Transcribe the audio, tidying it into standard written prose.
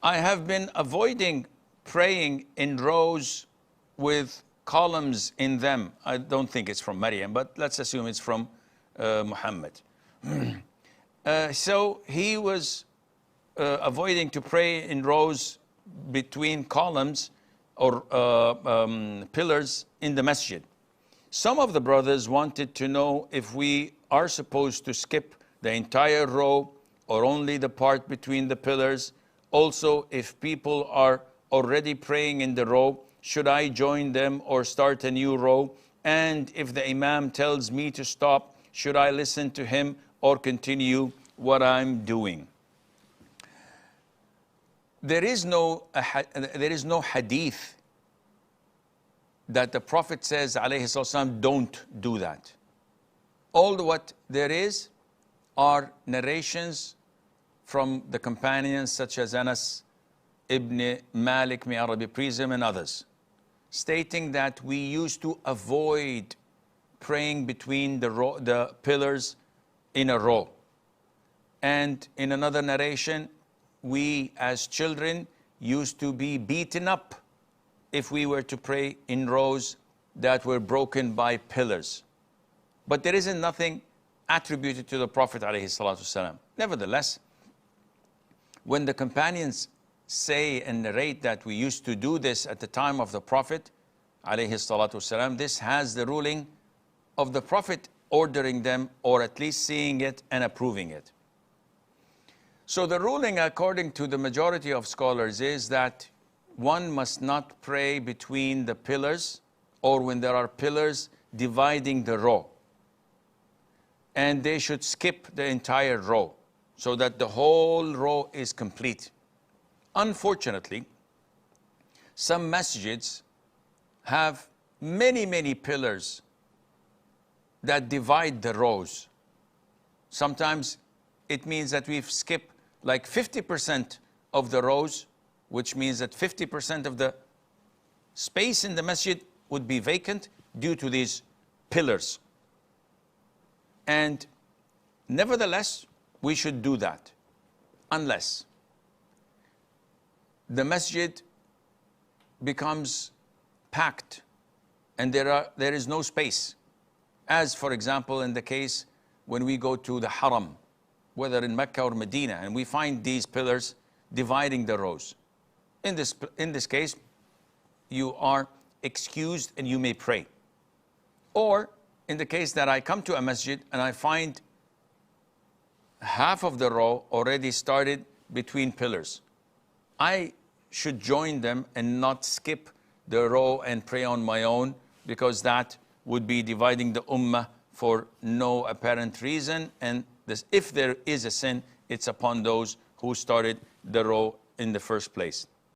I have been avoiding praying in rows with columns in them. I don't think it's from Maryam, but let's assume it's from Muhammad. So he was avoiding to pray in rows between columns or pillars in the masjid. Some of the brothers wanted to know if we are supposed to skip the entire row or only the part between the pillars. Also, if people are already praying in the row, should I join them or start a new row? And if the imam tells me to stop, should I listen to him or continue what I'm doing? There is no hadith that the Prophet says, alayhi sallam, don't do that. All what there is are narrations from the companions such as Anas ibn Malik, may Allah be pleased with him, and others, stating that we used to avoid praying between the pillars in a row. And in another narration, we as children used to be beaten up if we were to pray in rows that were broken by pillars. But there isn't nothing attributed to the Prophet ﷺ. Nevertheless, when the companions say and narrate that we used to do this at the time of the Prophet ﷺ, this has the ruling of the Prophet ordering them, or at least seeing it and approving it. So the ruling, according to the majority of scholars, is that one must not pray between the pillars or when there are pillars dividing the row. And they should skip the entire row so that the whole row is complete. Unfortunately, some masjids have many pillars that divide the rows. Sometimes it means that we've skipped like 50% of the rows, which means that 50% of the space in the masjid would be vacant due to these pillars. And nevertheless, we should do that unless the masjid becomes packed and there is no space. As for example, in the case when we go to the Haram, whether in Mecca or Medina, and we find these pillars dividing the rows. In this case, you are excused and you may pray. Or in the case that I come to a masjid and I find half of the row already started between pillars, I should join them and not skip the row and pray on my own, because that would be dividing the ummah for no apparent reason. And if there is a sin, it's upon those who started the row in the first place.